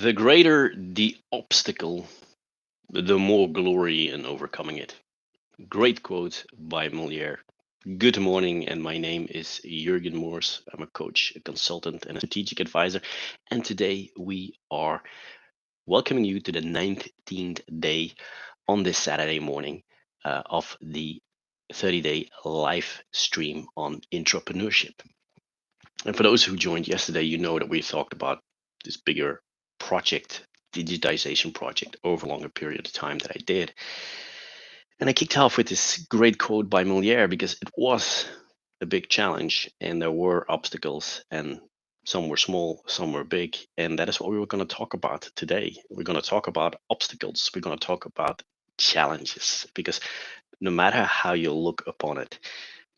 The greater the obstacle, the more glory in overcoming it. Great quote by Moliere. Good morning, and my name is Jurgen Moors. I'm a coach, a consultant, and a strategic advisor. And today we are welcoming you to the 19th day on this Saturday morning of the 30-day live stream on intrapreneurship. And for those who joined yesterday, you know that we talked about this bigger project, digitization project, over a longer period of time that I did. And I kicked off with this great quote by Moliere because it was a big challenge and there were obstacles, and some were small, some were big. And that is what we were going to talk about today. We're going to talk about obstacles. We're going to talk about challenges because no matter how you look upon it,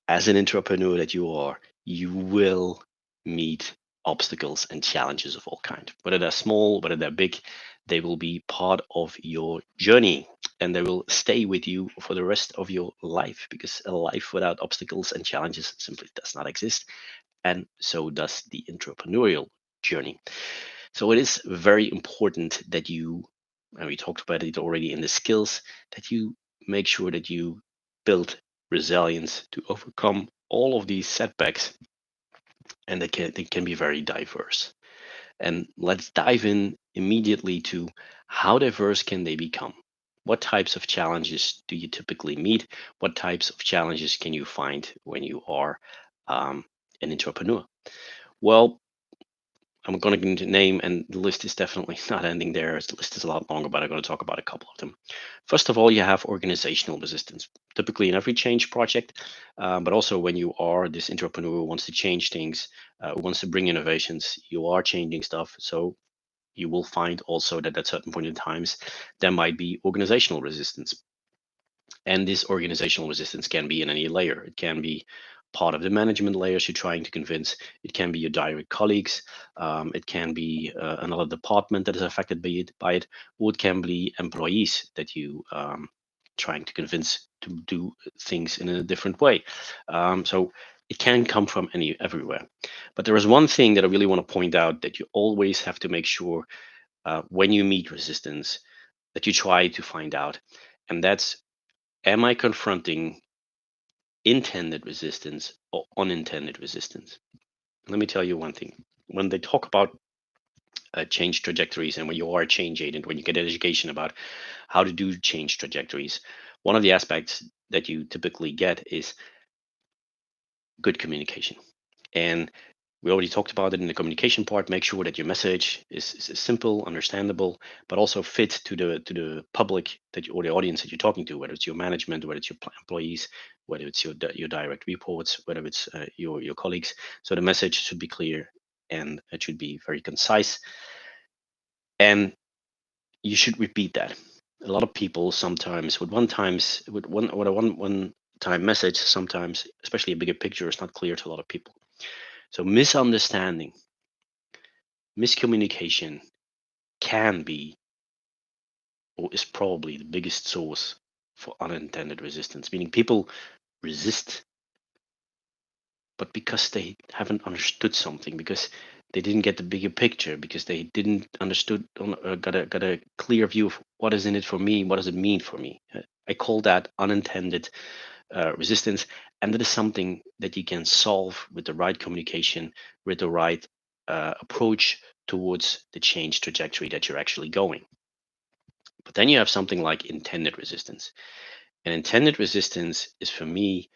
as an entrepreneur that you are, you will meet obstacles and challenges of all kinds. Whether they're small, whether they're big, they will be part of your journey and they will stay with you for the rest of your life, because a life without obstacles and challenges simply does not exist. And so does the entrepreneurial journey. So it is very important that you, and we talked about it already in the skills, that you make sure that you build resilience to overcome all of these setbacks, and they can be very diverse. And let's dive in immediately to how diverse can they become. What types of challenges do you typically meet? What types of challenges can you find when you are an entrepreneur? Well, I'm going to into name, and the list is definitely not ending there. The list is a lot longer, but I'm going to talk about a couple of them. First of all, you have organizational resistance, typically in every change project, but also when you are this entrepreneur who wants to change things, who wants to bring innovations, you are changing stuff. So you will find also that at certain point in times, there might be organizational resistance. And this organizational resistance can be in any layer. It can be part of the management layers you're trying to convince. It can be your direct colleagues. It can be another department that is affected by it, or it can be employees that you trying to convince to do things in a different way. So it can come from everywhere. But there is one thing that I really want to point out, that you always have to make sure when you meet resistance that you try to find out, and that's, am I confronting intended resistance or unintended resistance? Let me tell you one thing. When they talk about change trajectories, and when you are a change agent, when you get education about how to do change trajectories, one of the aspects that you typically get is good communication. And we already talked about it in the communication part. Make sure that your message is simple, understandable, but also fit to the public that you, or the audience that you're talking to, whether it's your management, whether it's your employees, whether it's your direct reports, whether it's your colleagues. So the message should be clear and it should be very concise. And you should repeat that. A lot of people sometimes with one time message, sometimes, especially a bigger picture, is not clear to a lot of people. So misunderstanding, miscommunication can be, or is probably, the biggest source for unintended resistance, meaning people resist, but because they haven't understood something, because they didn't get the bigger picture, because they didn't understood, got a clear view of what is in it for me, what does it mean for me. I call that unintended resistance, and that is something that you can solve with the right communication, with the right approach towards the change trajectory that you're actually going. But then you have something like intended resistance. And intended resistance is, for me,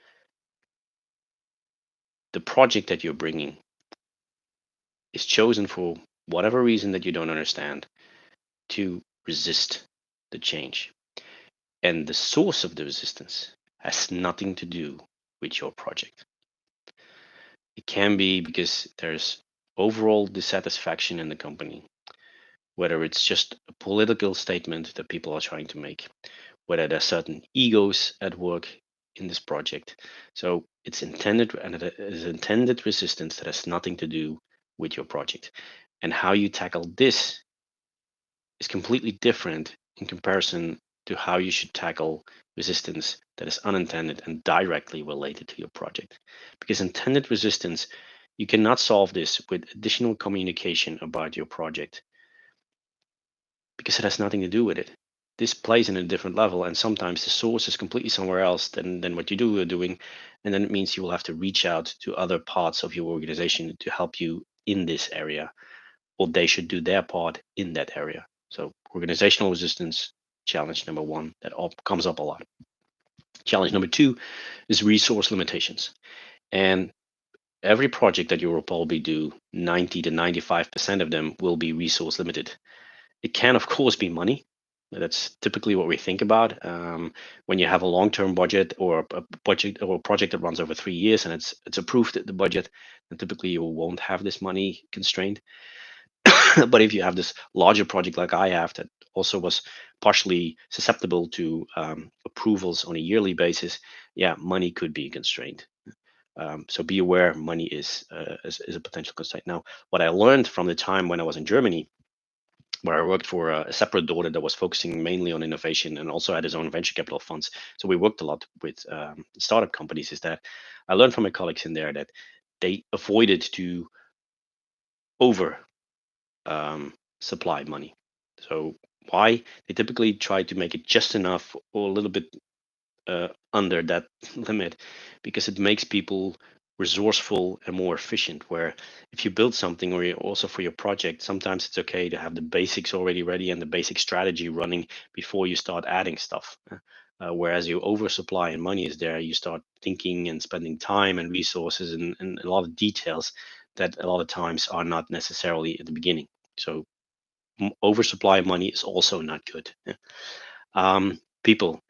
the project that you're bringing is chosen for whatever reason that you don't understand to resist the change. And the source of the resistance has nothing to do with your project. It can be because there's overall dissatisfaction in the company, whether it's just a political statement that people are trying to make, whether there's certain egos at work in this project. So it's intended, and it is intended resistance that has nothing to do with your project. And how you tackle this is completely different in comparison to how you should tackle resistance that is unintended and directly related to your project. Because intended resistance, you cannot solve this with additional communication about your project. because it has nothing to do with it. This plays in a different level, and sometimes the source is completely somewhere else than what are doing, and then it means you will have to reach out to other parts of your organization to help you in this area, or they should do their part in that area. So organizational resistance, challenge number one, that comes up a lot. Challenge number two is resource limitations. And every project that you will probably do, 90 to 95% of them will be resource limited. It can, of course, be money. That's typically what we think about when you have a long-term budget, or a budget or a project that runs over 3 years, and it's approved at the budget. Then typically you won't have this money constraint. But if you have this larger project like I have, that also was partially susceptible to approvals on a yearly basis, yeah, money could be constrained. So be aware, money is a potential constraint. Now, what I learned from the time when I was in Germany, where I worked for a separate daughter that was focusing mainly on innovation and also had his own venture capital funds. So we worked a lot with startup companies. Is that I learned from my colleagues in there that they avoided to over supply money. So why? They typically try to make it just enough or a little bit under that limit, because it makes people resourceful and more efficient. Where if you build something, or also for your project, sometimes it's okay to have the basics already ready and the basic strategy running before you start adding stuff. Whereas you oversupply and money is there, you start thinking and spending time and resources and a lot of details that a lot of times are not necessarily at the beginning. So oversupply of money is also not good. People,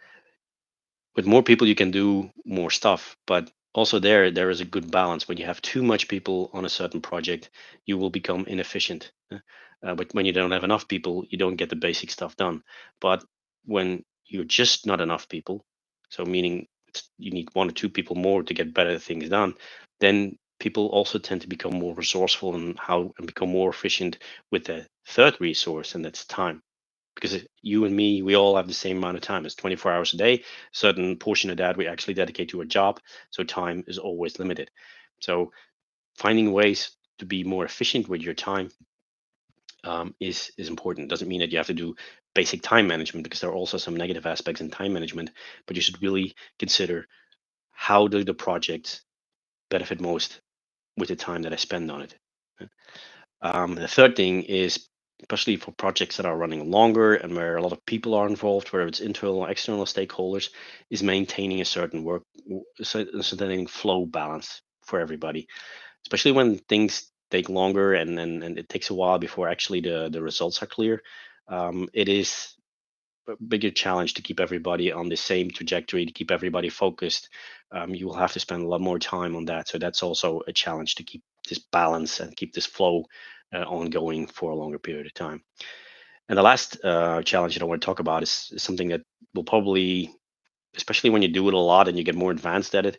with more people you can do more stuff, but also there is a good balance. When you have too much people on a certain project, you will become inefficient. But when you don't have enough people, you don't get the basic stuff done. But when you're just not enough people, so meaning you need one or two people more to get better things done, then people also tend to become more resourceful and become more efficient with the third resource, and that's time. Because you and me, we all have the same amount of time. It's 24 hours a day. A certain portion of that we actually dedicate to a job, so time is always limited. So finding ways to be more efficient with your time is important. Doesn't mean that you have to do basic time management, because there are also some negative aspects in time management. But you should really consider, how do the projects benefit most with the time that I spend on it. The third thing is, especially for projects that are running longer and where a lot of people are involved, whether it's internal or external stakeholders, is maintaining a certain a certain flow balance for everybody, especially when things take longer and it takes a while before actually the results are clear. It is a bigger challenge to keep everybody on the same trajectory, to keep everybody focused. You will have to spend a lot more time on that. So that's also a challenge, to keep this balance and keep this flow ongoing for a longer period of time. And the last challenge that I want to talk about is something that will probably, especially when you do it a lot and you get more advanced at it,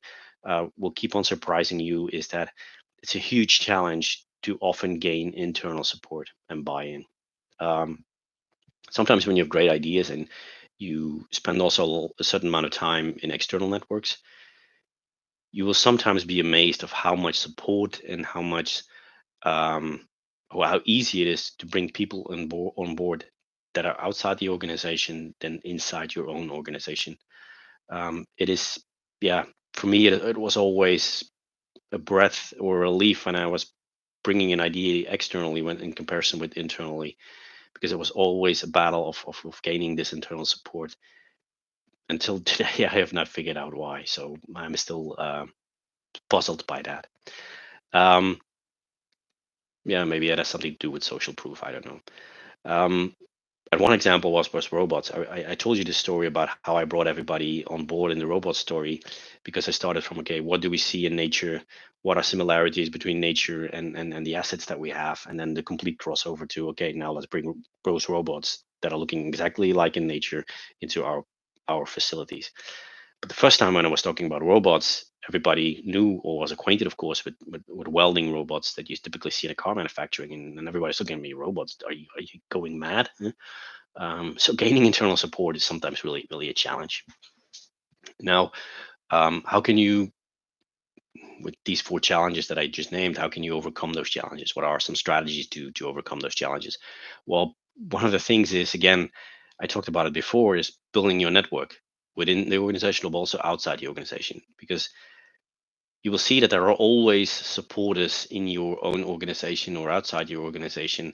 will keep on surprising you. Is that it's a huge challenge to often gain internal support and buy-in. Um, Sometimes when you have great ideas and you spend also a certain amount of time in external networks, you will sometimes be amazed of how much support and how much or how easy it is to bring people on board that are outside the organization than inside your own organization. It is, yeah, for me, it was always a breath or relief when I was bringing an idea externally when in comparison with internally, because it was always a battle of gaining this internal support. Until today, I have not figured out why. So I'm still puzzled by that. Um, yeah, maybe it has something to do with social proof. I don't know. Um, and one example was robots. I told you this story about how I brought everybody on board in the robot story, because I started from, okay, what do we see in nature? What are similarities between nature and the assets that we have? And then the complete crossover to, okay, now let's bring those robots that are looking exactly like in nature into our facilities. But the first time when I was talking about robots, everybody knew or was acquainted, of course, with welding robots that you typically see in a car manufacturing, and everybody's looking at me, robots? Are you going mad? Huh? So gaining internal support is sometimes really a challenge. Now, how can you, with these four challenges that I just named, how can you overcome those challenges? What are some strategies to overcome those challenges? Well, one of the things is, again, I talked about it before, is building your network within the organization, but also outside the organization, because you will see that there are always supporters in your own organization or outside your organization,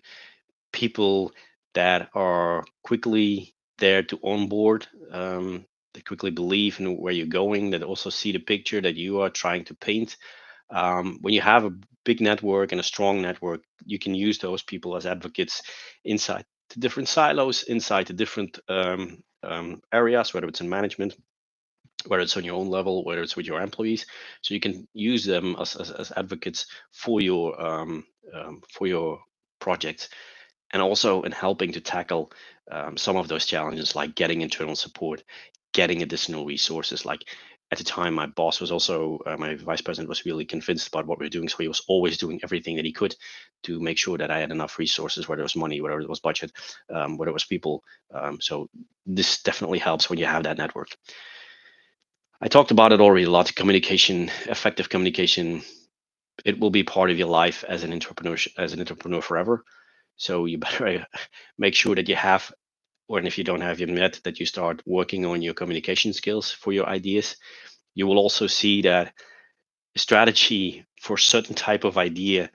people that are quickly there to onboard, that quickly believe in where you're going, that also see the picture that you are trying to paint. When you have a big network and a strong network, you can use those people as advocates inside the different silos, inside the different areas, whether it's in management, whether it's on your own level, whether it's with your employees. So you can use them as advocates for your projects, and also in helping to tackle some of those challenges, like getting internal support, getting additional resources. Like at the time, my boss was also my vice president was really convinced about what we were doing, so he was always doing everything that he could to make sure that I had enough resources, whether it was money, whether it was budget, whether it was people. So this definitely helps when you have that network. I talked about it already a lot. Communication, effective communication, it will be part of your life as an entrepreneur forever. So you better make sure that you have, or if you don't have them yet, that you start working on your communication skills for your ideas. You will also see that strategy for certain type of idea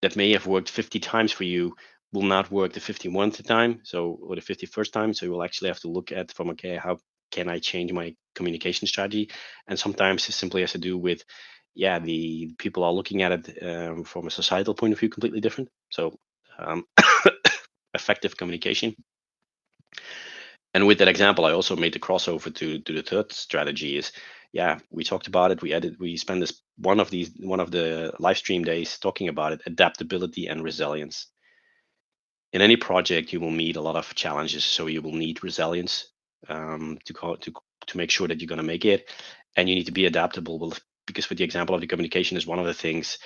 that may have worked 50 times for you will not work the 51st time, so, or the 51st time. So you will actually have to look at from, okay, how can I change my communication strategy? And sometimes it simply has to do with, yeah, the people are looking at it from a societal point of view completely different. So um, effective communication. And with that example, I also made the crossover to the third strategy is, yeah, we talked about it. We spent this one of the live stream days talking about it, adaptability and resilience. In any project, you will meet a lot of challenges, so you will need resilience to make sure that you're going to make it, and you need to be adaptable. Because with the example of the communication is one of the things.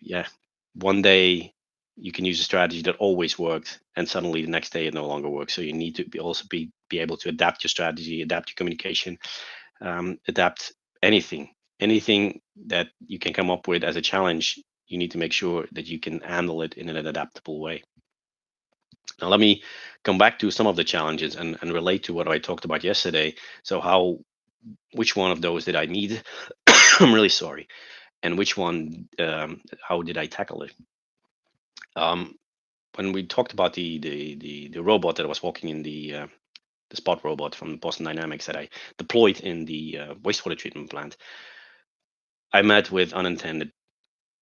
Yeah, one day you can use a strategy that always worked, and suddenly the next day it no longer works. So you need to be able to adapt your strategy, adapt your communication, adapt anything that you can come up with as a challenge. You need to make sure that you can handle it in an adaptable way. Now, let me come back to some of the challenges and relate to what I talked about yesterday. So, which one of those did I need? I'm really sorry. And which one, how did I tackle it? Um, when we talked about the robot that was walking in the spot robot from Boston Dynamics that I deployed in the wastewater treatment plant, I met with unintended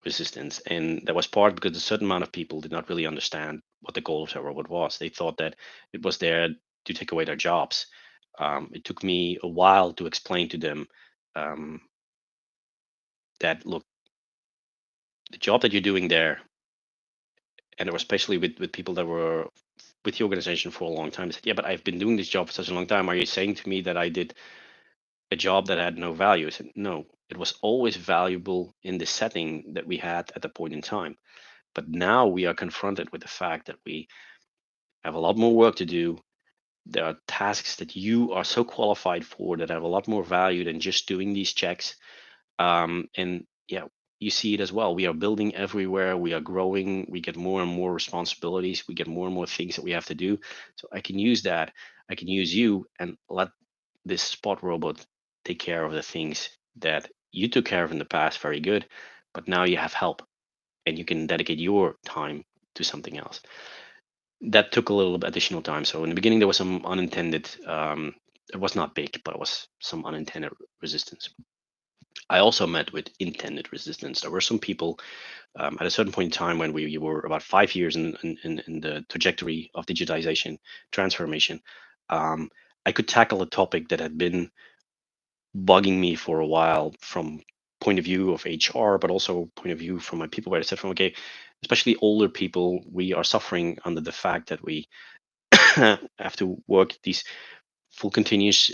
resistance, and that was part because a certain amount of people did not really understand what the goal of that robot was. They thought that it was there to take away their jobs. It took me a while to explain to them um, that, look, the job that you're doing there, and it was especially with people that were with the organization for a long time. They said, yeah, but I've been doing this job for such a long time. Are you saying to me that I did a job that had no value? I said, no, it was always valuable in the setting that we had at the point in time. But now we are confronted with the fact that we have a lot more work to do. There are tasks that you are so qualified for that have a lot more value than just doing these checks. And yeah, you see it as well. We are building everywhere. We are growing. We get more and more responsibilities. We get more and more things that we have to do. So I can use that. I can use you and let this spot robot take care of the things that you took care of in the past. Very good. But now you have help and you can dedicate your time to something else. That took a little bit additional time. So in the beginning, there was some unintended. It was not big, but it was some unintended resistance. I also met with intended resistance. There were some people at a certain point in time when we were about 5 years in the trajectory of digitization transformation. Um, I could tackle a topic that had been bugging me for a while from point of view of HR, but also point of view from my people, where I said from, okay, especially older people, we are suffering under the fact that we have to work these full continuous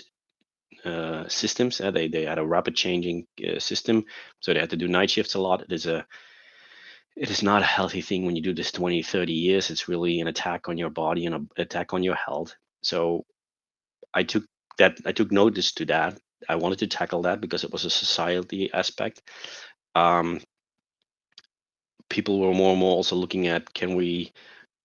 systems. They had a rapid changing system, so they had to do night shifts a lot. It is not a healthy thing when you do this 20, 30 years. It's really an attack on your body and an attack on your health. So I took I took notice to that. I wanted to tackle that because it was a society aspect. Um, People were more and more also looking at, can we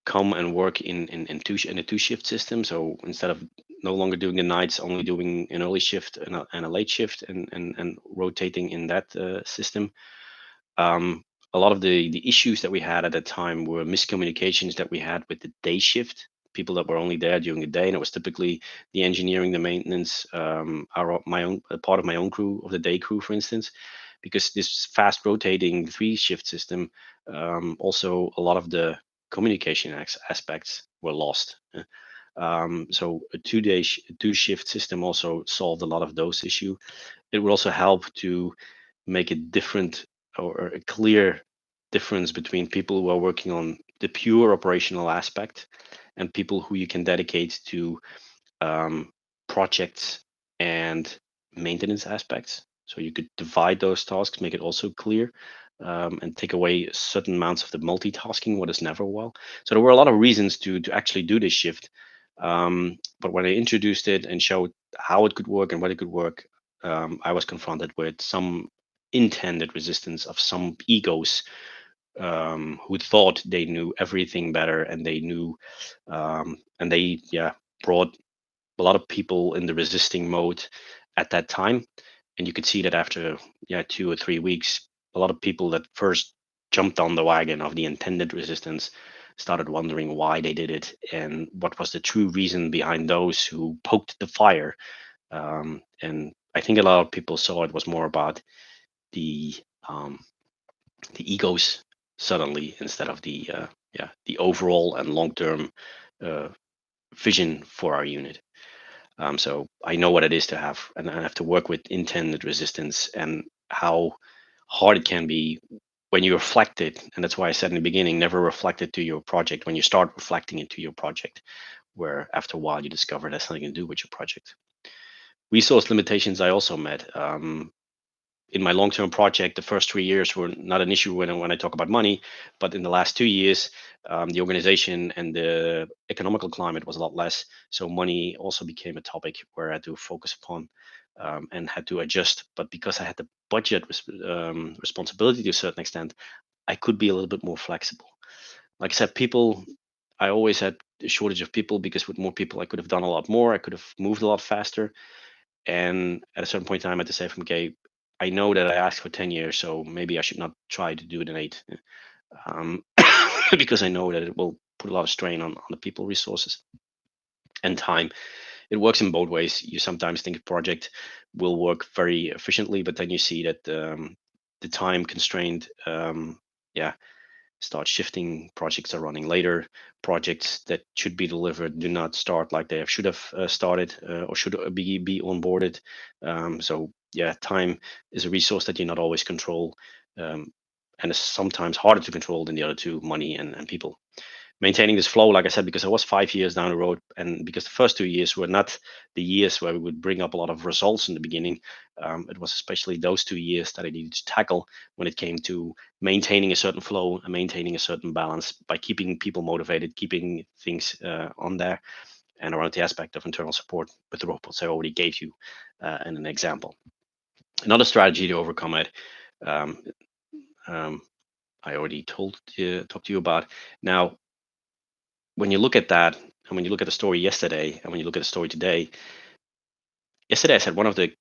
come and work in a two shift system. So instead of no longer doing the nights, only doing an early shift and a late shift, and rotating in that system. Um, a lot of the issues that we had at that time were miscommunications that we had with the day shift people that were only there during the day, and it was typically the engineering, the maintenance, my own part of my own crew, of the day crew, for instance, because this fast rotating three shift system, also a lot of the communication aspects were lost. So a two shift system also solved a lot of those issues. It would also help to make a different or a clear difference between people who are working on the pure operational aspect and people who you can dedicate to um, projects and maintenance aspects. So you could divide those tasks, make it also clear, and take away certain amounts of the multitasking, what is never well. So there were a lot of reasons to actually do this shift. But when I introduced it and showed how it could work and what it could work, I was confronted with some intended resistance of some egos who thought they knew everything better, and they knew, and they brought a lot of people in the resisting mode at that time. And you could see that after 2 or 3 weeks, a lot of people that first jumped on the wagon of the intended resistance started wondering why they did it and what was the true reason behind those who poked the fire. And I think a lot of people saw it was more about the um, the egos suddenly, instead of the overall and long term uh, vision for our unit. So I know what it is to have, and I have to work with intended resistance and how hard it can be when you reflect it. And that's why I said in the beginning, never reflect it to your project. When you start reflecting it to your project, where after a while you discover it has nothing to do with your project. Resource limitations I also met. In my long-term project, the first 3 years were not an issue when I talk about money, but in the last 2 years, the organization and the economical climate was a lot less. So money also became a topic where I had to focus upon, and had to adjust. But because I had the budget responsibility to a certain extent, I could be a little bit more flexible. Like I said, people, I always had a shortage of people because with more people, I could have done a lot more. I could have moved a lot faster. And at a certain point in time, I had to say from okay, I know that I asked for 10 years, so maybe I should not try to do it in 8, um, because I know that it will put a lot of strain on the people resources and time. It works in both ways. You sometimes think a project will work very efficiently, but then you see that the time constraint, yeah, start shifting. Projects are running later. Projects that should be delivered do not start like they should have started, or should be onboarded. So yeah, time is a resource that you not always control, um, and it's sometimes harder to control than the other two, money and people. Maintaining this flow, like I said, because I was 5 years down the road, and because the first 2 years were not the years where we would bring up a lot of results in the beginning. It was especially those 2 years that I needed to tackle when it came to maintaining a certain flow and maintaining a certain balance by keeping people motivated, keeping things on there, and around the aspect of internal support with the robots I already gave you in an example. Another strategy to overcome it, um, um, I already talked to you about. Now, when you look at that, and when you look at the story yesterday, and when you look at the story today, yesterday I said one of the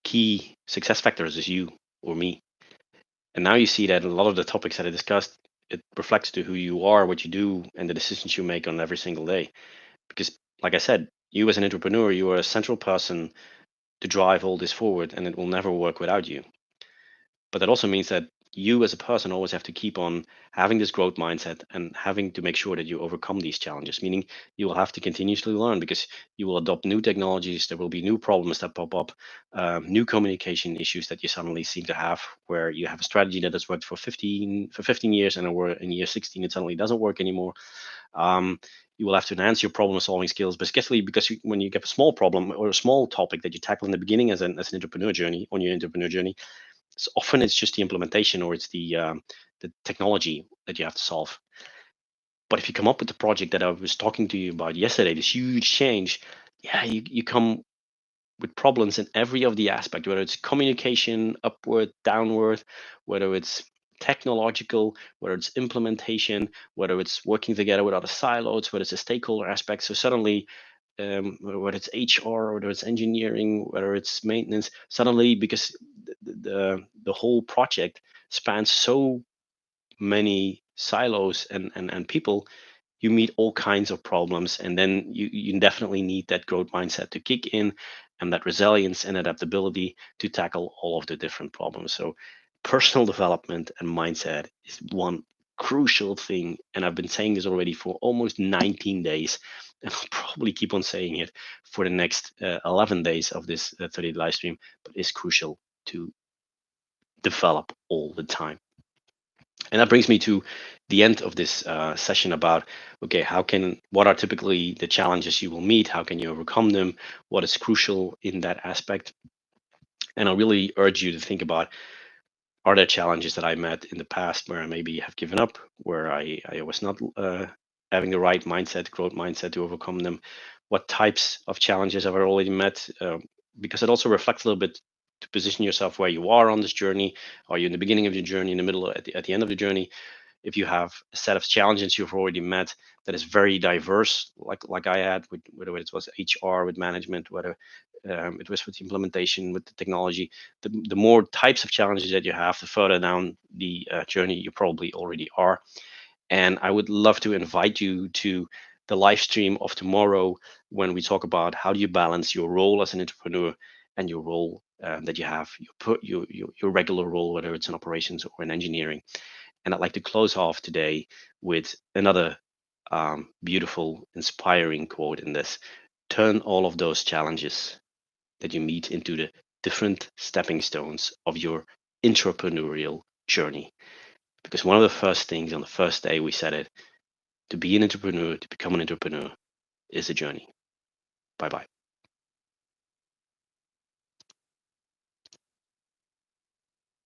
key success factors is you or me. And now you see that a lot of the topics that I discussed, it reflects to who you are, what you do, and the decisions you make on every single day. Because, like I said, you as an entrepreneur, you are a central person to drive all this forward, and it will never work without you. But that also means that you as a person always have to keep on having this growth mindset and having to make sure that you overcome these challenges, meaning you will have to continuously learn because you will adopt new technologies. There will be new problems that pop up, new communication issues that you suddenly seem to have, where you have a strategy that has worked for 15 years, and in year 16 it suddenly doesn't work anymore. um, you will have to enhance your problem solving skills, but especially because when you get a small problem or a small topic that you tackle in the beginning as an entrepreneur journey, on your entrepreneur journey, so often it's just the implementation, or it's the technology that you have to solve. But if you come up with the project that I was talking to you about yesterday, this huge change, yeah, you come with problems in every of the aspect, whether it's communication, upward, downward, whether it's technological, whether it's implementation, whether it's working together with other silos, whether it's a stakeholder aspect. So suddenly, whether it's HR, whether it's engineering, whether it's maintenance, suddenly, because the whole project spans so many silos and people, you meet all kinds of problems, and then you definitely need that growth mindset to kick in, and that resilience and adaptability to tackle all of the different problems. So personal development and mindset is one crucial thing, and I've been saying this already for almost 19 days, and I'll probably keep on saying it for the next 11 days of this 30 live stream, but it's crucial to develop all the time. And that brings me to the end of this session about, okay, what are typically the challenges you will meet? How can you overcome them? What is crucial in that aspect? And I really urge you to think about, are there challenges that I met in the past where I maybe have given up, where I was not having the right mindset, growth mindset to overcome them? What types of challenges have I already met? Because it also reflects a little bit to position yourself where you are on this journey. Are you in the beginning of your journey, in the middle, at the end of the journey? If you have a set of challenges you've already met that is very diverse, like I had, with whether it was HR, with management, whether it was with the implementation, with the technology, the more types of challenges that you have, the further down the journey you probably already are. And I would love to invite you to the live stream of tomorrow, when we talk about how do you balance your role as an entrepreneur and your role that you have, your regular role, whether it's in operations or in engineering. And I'd like to close off today with another beautiful, inspiring quote in this: turn all of those challenges that you meet into the different stepping stones of your entrepreneurial journey. Because one of the first things on the first day we said it, to be an entrepreneur, to become an entrepreneur, is a journey. Bye bye.